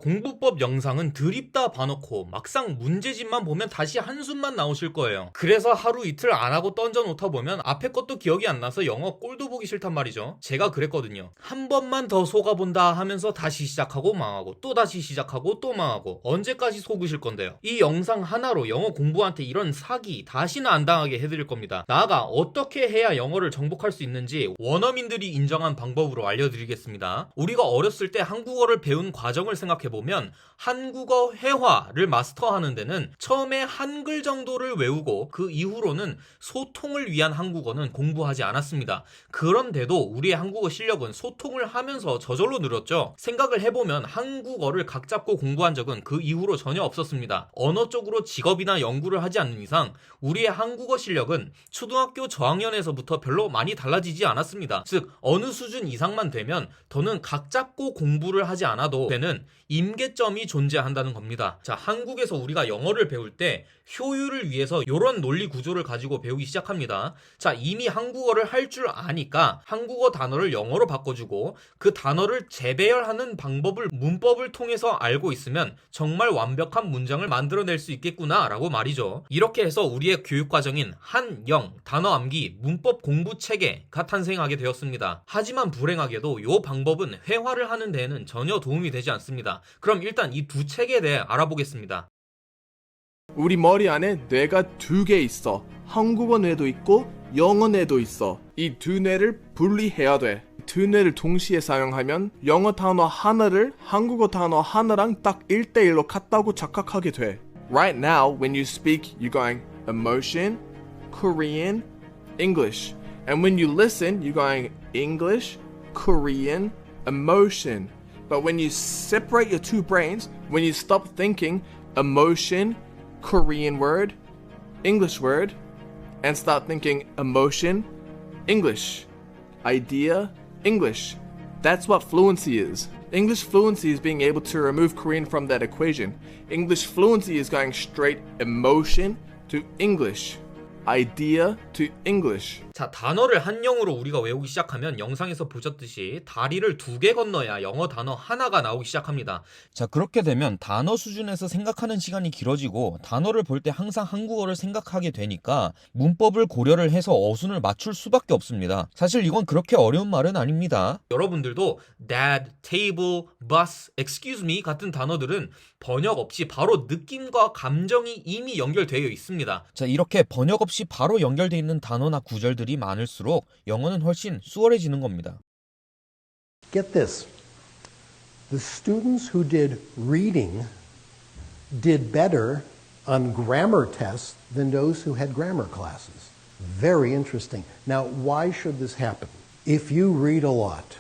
공부법 영상은 드립다 봐놓고 막상 문제집만 보면 다시 한숨만 나오실 거예요. 그래서 하루 이틀 안 하고 던져놓다 보면 앞에 것도 기억이 안 나서 영어 꼴도 보기 싫단 말이죠. 제가 그랬거든요. 한 번만 더 속아본다 하면서 다시 시작하고 망하고 또 다시 시작하고 또 망하고 언제까지 속으실 건데요. 이 영상 하나로 영어 공부한테 이런 사기 다시는 안 당하게 해드릴 겁니다. 나아가 어떻게 해야 영어를 정복할 수 있는지 원어민들이 인정한 방법으로 알려드리겠습니다. 우리가 어렸을 때 한국어를 배운 과정을 생각해보면 한국어 회화를 마스터하는 데는 처음에 한글 정도를 외우고 그 이후로는 소통을 위한 한국어는 공부하지 않았습니다. 그런데도 우리의 한국어 실력은 소통을 하면서 저절로 늘었죠. 생각을 해보면 한국어를 각 잡고 공부한 적은 그 이후로 전혀 없었습니다. 언어 쪽으로 직업이나 연구를 하지 않는 이상 우리의 한국어 실력은 초등학교 저학년에서부터 별로 많이 달라지지 않았습니다. 즉 어느 수준 이상만 되면 더는 각 잡고 공부를 하지 않아도 되는 임계점이 존재한다는 겁니다. 자, 한국에서 우리가 영어를 배울 때 효율을 위해서 이런 논리 구조를 가지고 배우기 시작합니다. 자, 이미 한국어를 할 줄 아니까 한국어 단어를 영어로 바꿔주고 그 단어를 재배열하는 방법을 문법을 통해서 알고 있으면 정말 완벽한 문장을 만들어낼 수 있겠구나 라고 말이죠. 이렇게 해서 우리의 교육과정인 한영, 단어 암기, 문법 공부 체계가 탄생하게 되었습니다. 하지만 불행하게도 이 방법은 회화를 하는 데에는 전혀 도움이 되지 않습니다. 그럼 일단 이 두 책에 대해 알아보겠습니다. 우리 머리 안에 뇌가 두 개 있어. 한국어 뇌도 있고 영어 뇌도 있어. 이 두 뇌를 분리해야 돼. 두 뇌를 동시에 사용하면 영어 단어 하나를 한국어 단어 하나랑 딱 1대1로 같다고 착각하게 돼. Right now, when you speak, you're going emotion, Korean, English. And when you listen, you're going English, Korean, emotion. But when you separate your two brains, when you stop thinking emotion, Korean word, English word, and start thinking emotion, English, idea, English. That's what fluency is. English fluency is being able to remove Korean from that equation. English fluency is going straight emotion to English, idea to English. 자, 단어를 한영어로 우리가 외우기 시작하면 영상에서 보셨듯이 다리를 두 개 건너야 영어 단어 하나가 나오기 시작합니다. 자, 그렇게 되면 단어 수준에서 생각하는 시간이 길어지고 단어를 볼 때 항상 한국어를 생각하게 되니까 문법을 고려를 해서 어순을 맞출 수밖에 없습니다. 사실 이건 그렇게 어려운 말은 아닙니다. 여러분들도 dad, table, bus, excuse me 같은 단어들은 번역 없이 바로 느낌과 감정이 이미 연결되어 있습니다. 자, 이렇게 번역 없이 바로 연결되어 있는 단어나 구절들이 많을수록 영어는 훨씬 수월해지는 겁니다. Get this. The students who did reading did better on grammar tests than those who had grammar classes. Very interesting. Now, why should this happen? If you read a lot,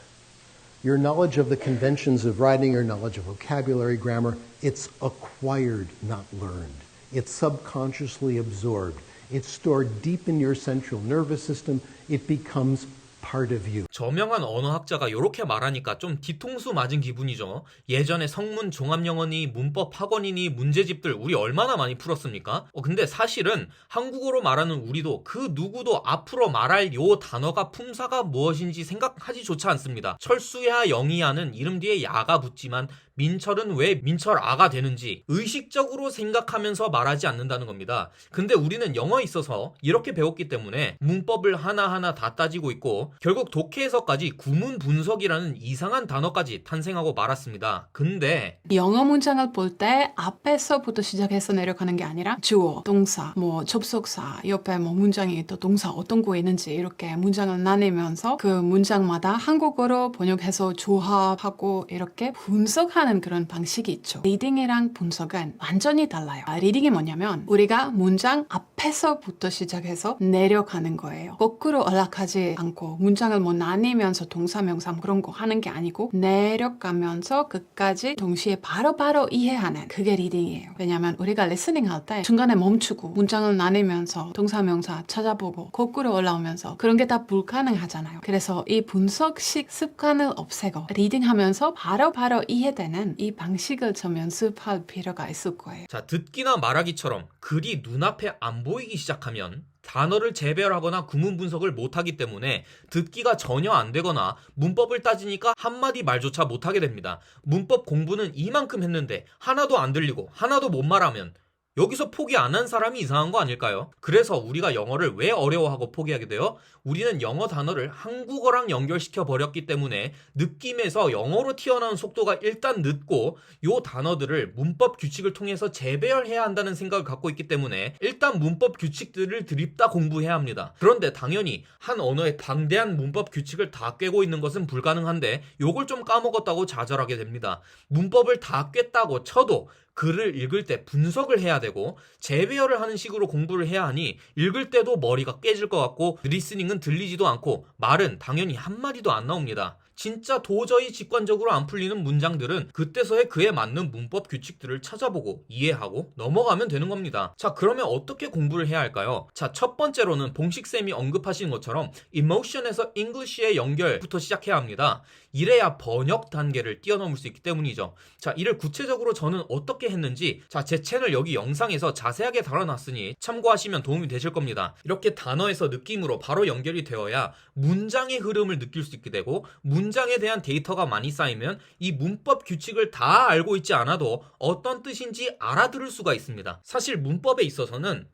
your knowledge of the conventions of writing, your knowledge of vocabulary, grammar, it's acquired, not learned. It's subconsciously absorbed. It's stored deep in your central nervous system. It becomes part of you. 저명한 언어학자가 이렇게 말하니까 좀 뒤통수 맞은 기분이죠. 예전에 성문 종합영어니 문법 학원이니 문제집들 우리 얼마나 많이 풀었습니까? 근데 사실은 한국어로 말하는 우리도 그 누구도 앞으로 말할 요 단어가 품사가 무엇인지 생각하지조차 않습니다. 철수야 영희야는 이름 뒤에 야가 붙지만 민철은 왜 민철아가 되는지 의식적으로 생각하면서 말하지 않는다는 겁니다. 근데 우리는 영어에 있어서 이렇게 배웠기 때문에 문법을 하나하나 다 따지고 있고 결국 독해에서까지 구문 분석이라는 이상한 단어까지 탄생하고 말았습니다. 근데 영어 문장을 볼 때 앞에서부터 시작해서 내려가는 게 아니라 주어, 동사, 접속사, 옆에 문장이 또 동사 어떤 거 있는지 이렇게 문장을 나누면서 그 문장마다 한국어로 번역해서 조합하고 이렇게 분석하는 그런 방식이 있죠. 리딩이랑 분석은 완전히 달라요. 리딩이 뭐냐면 우리가 문장 앞에서부터 시작해서 내려가는 거예요. 거꾸로 올라가지 않고 문장을 나뉘면서 동사, 명사 그런 거 하는 게 아니고 내려가면서 끝까지 동시에 바로바로 이해하는 그게 리딩이에요. 왜냐면 우리가 리스닝 할 때 중간에 멈추고 문장을 나누면서 동사, 명사 찾아보고 거꾸로 올라오면서 그런 게 다 불가능하잖아요. 그래서 이 분석식 습관을 없애고 리딩하면서 바로바로 이해되는 이 방식을 좀 연습할 필요가 있을 거예요. 자, 듣기나 말하기처럼 글이 눈앞에 안 보이기 시작하면 단어를 재배열하거나 구문 분석을 못하기 때문에 듣기가 전혀 안 되거나 문법을 따지니까 한마디 말조차 못하게 됩니다. 문법 공부는 이만큼 했는데 하나도 안 들리고 하나도 못 말하면 여기서 포기 안 한 사람이 이상한 거 아닐까요? 그래서 우리가 영어를 왜 어려워하고 포기하게 돼요? 우리는 영어 단어를 한국어랑 연결시켜 버렸기 때문에 느낌에서 영어로 튀어나온 속도가 일단 늦고 요 단어들을 문법 규칙을 통해서 재배열해야 한다는 생각을 갖고 있기 때문에 일단 문법 규칙들을 드립다 공부해야 합니다. 그런데 당연히 한 언어의 방대한 문법 규칙을 다 꿰고 있는 것은 불가능한데 요걸 좀 까먹었다고 좌절하게 됩니다. 문법을 다 꿰다고 쳐도 글을 읽을 때 분석을 해야 되고 재배열을 하는 식으로 공부를 해야 하니 읽을 때도 머리가 깨질 것 같고 리스닝은 들리지도 않고 말은 당연히 한마디도 안 나옵니다. 진짜 도저히 직관적으로 안 풀리는 문장들은 그때서야 그에 맞는 문법 규칙들을 찾아보고 이해하고 넘어가면 되는 겁니다. 자, 그러면 어떻게 공부를 해야 할까요? 자, 첫 번째로는 봉식쌤이 언급하신 것처럼 emotion에서 English의 연결부터 시작해야 합니다. 이래야 번역 단계를 뛰어넘을 수 있기 때문이죠. 자, 이를 구체적으로 저는 어떻게 했는지 제 채널 여기 영상에서 자세하게 다뤄놨으니 참고하시면 도움이 되실 겁니다. 이렇게 단어에서 느낌으로 바로 연결이 되어야 문장의 흐름을 느낄 수 있게 되고 문장에 대한 데이터가 많이 쌓이면 이 문법 규칙을 다 알고 있지 않아도 어떤 뜻인지 알아들을 수가 있습니다. 사실 문법에 있어서는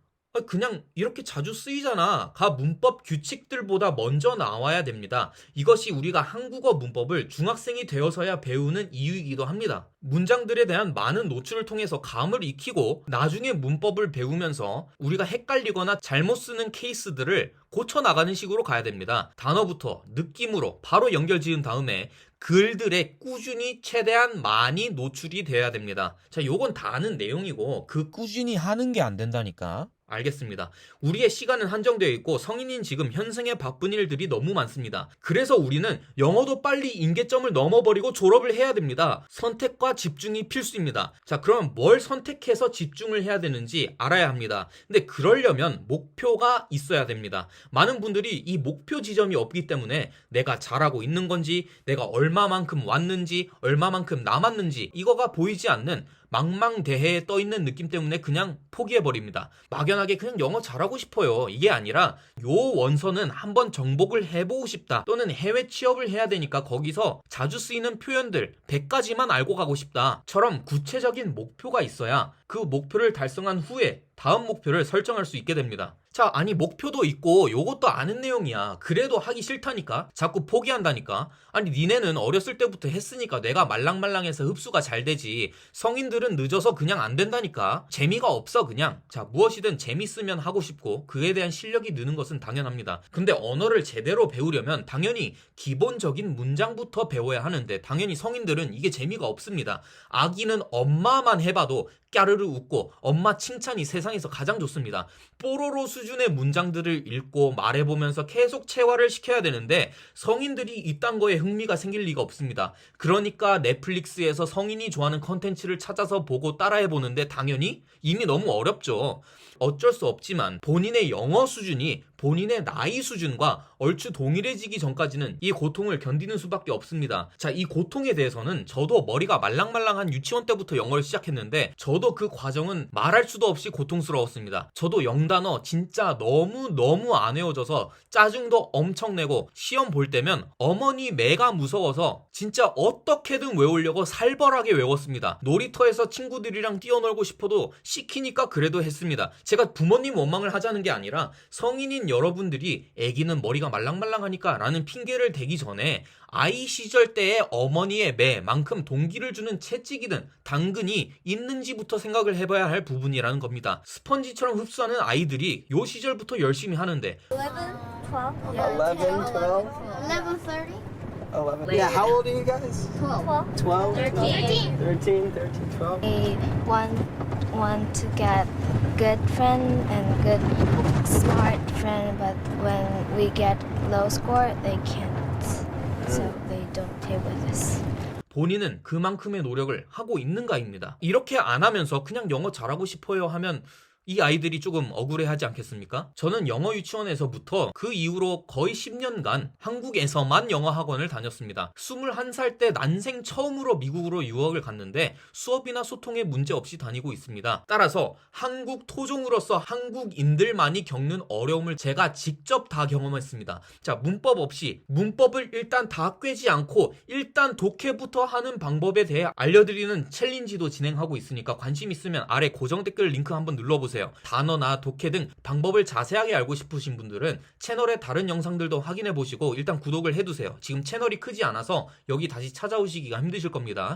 그냥 이렇게 자주 쓰이잖아 가 문법 규칙들보다 먼저 나와야 됩니다. 이것이 우리가 한국어 문법을 중학생이 되어서야 배우는 이유이기도 합니다. 문장들에 대한 많은 노출을 통해서 감을 익히고 나중에 문법을 배우면서 우리가 헷갈리거나 잘못 쓰는 케이스들을 고쳐나가는 식으로 가야 됩니다. 단어부터 느낌으로 바로 연결 지은 다음에 글들에 꾸준히 최대한 많이 노출이 돼야 됩니다. 자, 요건 다 아는 내용이고 꾸준히 하는 게 안 된다니까. 알겠습니다. 우리의 시간은 한정되어 있고 성인인 지금 현생에 바쁜 일들이 너무 많습니다. 그래서 우리는 영어도 빨리 임계점을 넘어버리고 졸업을 해야 됩니다. 선택과 집중이 필수입니다. 자, 그럼 뭘 선택해서 집중을 해야 되는지 알아야 합니다. 근데 그러려면 목표가 있어야 됩니다. 많은 분들이 이 목표 지점이 없기 때문에 내가 잘하고 있는 건지, 내가 얼마만큼 왔는지, 얼마만큼 남았는지 이거가 보이지 않는 망망대해에 떠있는 느낌 때문에 그냥 포기해버립니다. 막연하게 그냥 영어 잘하고 싶어요. 이게 아니라 요 원서는 한번 정복을 해보고 싶다. 또는 해외 취업을 해야 되니까 거기서 자주 쓰이는 표현들 100가지만 알고 가고 싶다. 처럼 구체적인 목표가 있어야 그 목표를 달성한 후에 다음 목표를 설정할 수 있게 됩니다. 자, 아니 목표도 있고 요것도 아는 내용이야. 그래도 하기 싫다니까? 자꾸 포기한다니까? 아니 니네는 어렸을 때부터 했으니까 내가 말랑말랑해서 흡수가 잘 되지. 성인들은 늦어서 그냥 안 된다니까? 재미가 없어 그냥. 자, 무엇이든 재밌으면 하고 싶고 그에 대한 실력이 느는 것은 당연합니다. 근데 언어를 제대로 배우려면 당연히 기본적인 문장부터 배워야 하는데 당연히 성인들은 이게 재미가 없습니다. 아기는 엄마만 해봐도 까르르 웃고 엄마 칭찬이 세상에서 가장 좋습니다. 뽀로로 수준의 문장들을 읽고 말해보면서 계속 체화를 시켜야 되는데 성인들이 이딴 거에 흥미가 생길 리가 없습니다. 그러니까 넷플릭스에서 성인이 좋아하는 컨텐츠를 찾아서 보고 따라해보는데 당연히 이미 너무 어렵죠. 어쩔 수 없지만 본인의 영어 수준이 본인의 나이 수준과 얼추 동일해지기 전까지는 이 고통을 견디는 수밖에 없습니다. 자, 이 고통에 대해서는 저도 머리가 말랑말랑한 유치원 때부터 영어를 시작했는데 저도 그 과정은 말할 수도 없이 고통스러웠습니다. 저도 영단어 진짜 너무 안 외워져서 짜증도 엄청 내고 시험 볼 때면 어머니 매가 무서워서 진짜 어떻게든 외우려고 살벌하게 외웠습니다. 놀이터에서 친구들이랑 뛰어놀고 싶어도 시키니까 그래도 했습니다. 제가 부모님 원망을 하자는 게 아니라 성인인 여러분들이 애기는 머리가 말랑말랑하니까 라는 핑계를 대기 전에 아이 시절 때의 어머니의 매만큼 동기를 주는 채찍이든 당근이 있는지부터 생각을 해봐야 할 부분이라는 겁니다. 스펀지처럼 흡수하는 아이들이 요 시절부터 열심히 하는데 11, 12, 11, 12, 11, 30, 11. Yeah, how old are you guys? 12. 12? 13. 13, 12. They want to get good friend and good smart friend, but when we get low score, they can't. So they don't play with us. 본인은 그만큼의 노력을 하고 있는가입니다. 이렇게 안 하면서 그냥 영어 잘하고 싶어요 하면 이 아이들이 조금 억울해하지 않겠습니까? 저는 영어 유치원에서부터 그 이후로 거의 10년간 한국에서만 영어 학원을 다녔습니다. 21살 때 난생 처음으로 미국으로 유학을 갔는데 수업이나 소통에 문제 없이 다니고 있습니다. 따라서 한국 토종으로서 한국인들만이 겪는 어려움을 제가 직접 다 경험했습니다. 자, 문법 없이 문법을 일단 다 꿰지 않고 일단 독해부터 하는 방법에 대해 알려드리는 챌린지도 진행하고 있으니까 관심 있으면 아래 고정 댓글 링크 한번 눌러보세요. 단어나 독해 등 방법을 자세하게 알고 싶으신 분들은 채널의 다른 영상들도 확인해보시고 일단 구독을 해두세요. 지금 채널이 크지 않아서 여기 다시 찾아오시기가 힘드실 겁니다.